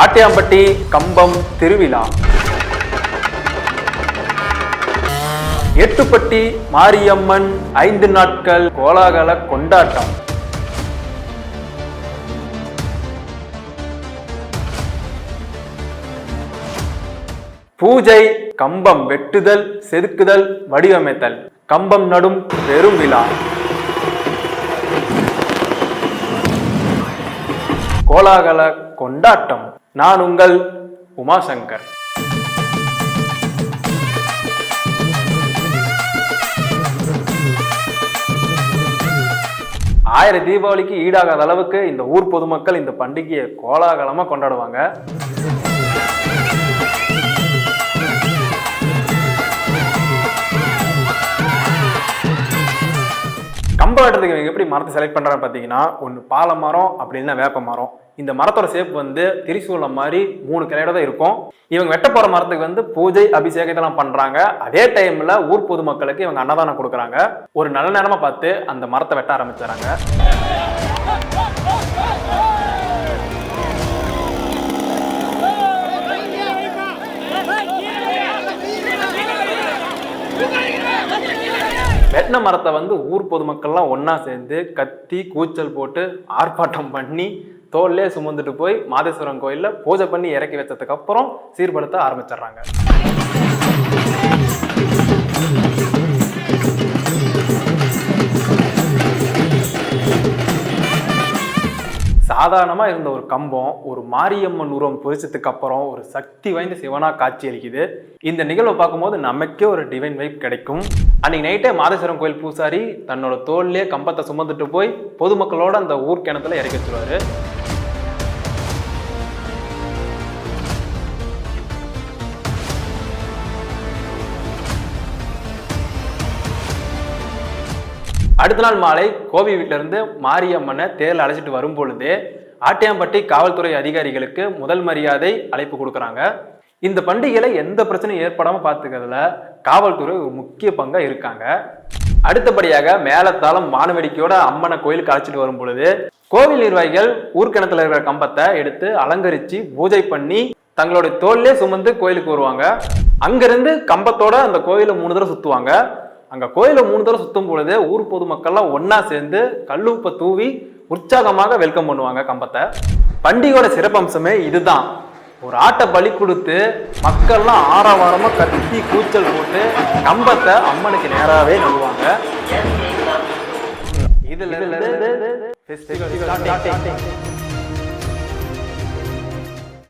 ஆட்டியாம்பட்டி கம்பம் திருவிழா. எட்டுப்பட்டி மாரியம்மன் 5 நாட்கள் கோலாகல கொண்டாட்டம். பூஜை, கம்பம் வெட்டுதல், செதுக்குதல், வடிவமைத்தல், கம்பம் நடும் பெரும் விழா. கோலாகல கொண்டாட்டம். நான் உங்கள் உமாசங்கர். தீபாவளிக்கு ஈடாகாத அளவுக்கு இந்த ஊர் பொதுமக்கள் இந்த பண்டிகையை கோலாகலமா கொண்டாடுவாங்க. கம்ப வெட்டுறதுக்கு இவங்க எப்படி மரத்தை செலக்ட் பண்றான்னு பார்த்தீங்கன்னா, ஒன்று பாலை மரம் அப்படின்னா வேப்ப மரம். இந்த மரத்தோட ஷேப் வந்து திரிசூலம் மாதிரி 3 கிளையோட தான் இருக்கும். இவங்க வெட்ட போற மரத்துக்கு வந்து பூஜை அபிஷேகத்தெல்லாம் பண்றாங்க. அதே டைம்ல ஊர் பொதுமக்களுக்கு இவங்க அன்னதானம் கொடுக்குறாங்க. ஒரு நல்ல நேரமா பார்த்து அந்த மரத்தை வெட்ட ஆரம்பிச்சாங்க. வெட்டின மரத்தை வந்து ஊர் பொதுமக்கள்லாம் ஒன்னா சேர்ந்து கத்தி கூச்சல் போட்டு ஆர்ப்பாட்டம் பண்ணி தோல்லே சுமந்துட்டு போய் மாதேஸ்வரன் கோயில்ல பூஜை பண்ணி இறக்கி வச்சதுக்கு அப்புறம் சீர்படுத்த ஆரம்பிச்சிடுறாங்க. சாதாரணமா இருந்த ஒரு கம்பம் ஒரு மாரியம்மன் உருவம் பொறிச்சதுக்கு அப்புறம் ஒரு சக்தி வாய்ந்த சிவனா காட்சி அளிக்குது. இந்த நிகழ்வை பார்க்கும்போது நமக்கே ஒரு டிவைன் வைப் கிடைக்கும். அன்னைக்கு நைட்டே மாதேஸ்வரன் கோயில் பூசாரி தன்னோட தோல்லே கம்பத்தை சுமந்துட்டு போய் பொதுமக்களோட அந்த ஊர் கிணத்துல இறக்கி வச்சிருவாரு. அடுத்த நாள் மாலை கோவி வீட்டில இருந்து மாரியம்மனை தேர்ல அழைச்சிட்டு வரும் பொழுது ஆட்டியாம்பட்டி காவல்துறை அதிகாரிகளுக்கு முதல் மரியாதை அழைப்பு கொடுக்குறாங்க. இந்த பண்டிகையில எந்த பிரச்சனையும் ஏற்படாம பார்த்துக்கிறதுல காவல்துறை ஒரு முக்கிய பங்கா இருக்காங்க. அடுத்தபடியாக மேலத்தாளம் வானவேடிக்கையோட அம்மனை கோயிலுக்கு அழைச்சிட்டு வரும் பொழுது கோவில் நிர்வாகிகள் ஊர்கிணத்துல இருக்கிற கம்பத்தை எடுத்து அலங்கரிச்சு பூஜை பண்ணி தங்களுடைய தோல்லே சுமந்து கோயிலுக்கு வருவாங்க. அங்கிருந்து கம்பத்தோட அந்த கோயிலை 3 தடவை சுத்துவாங்க. அங்க கோயிலை 3 தடவை சுத்தும் பொழுது ஊர் பொதுமக்கள்லாம் ஒன்னா சேர்ந்து கல்லுப்பை தூவி உற்சாகமாக வெல்கம் பண்ணுவாங்க கம்பத்தை. பண்டிகையோட சிறப்பம்சமே இதுதான். ஒரு ஆட்டை பலி கொடுத்து மக்கள்லாம் ஆரவாரமா கத்தி கூச்சல் போட்டு கம்பத்தை அம்மனுக்கு நேராகவே நடுவாங்க. இதுல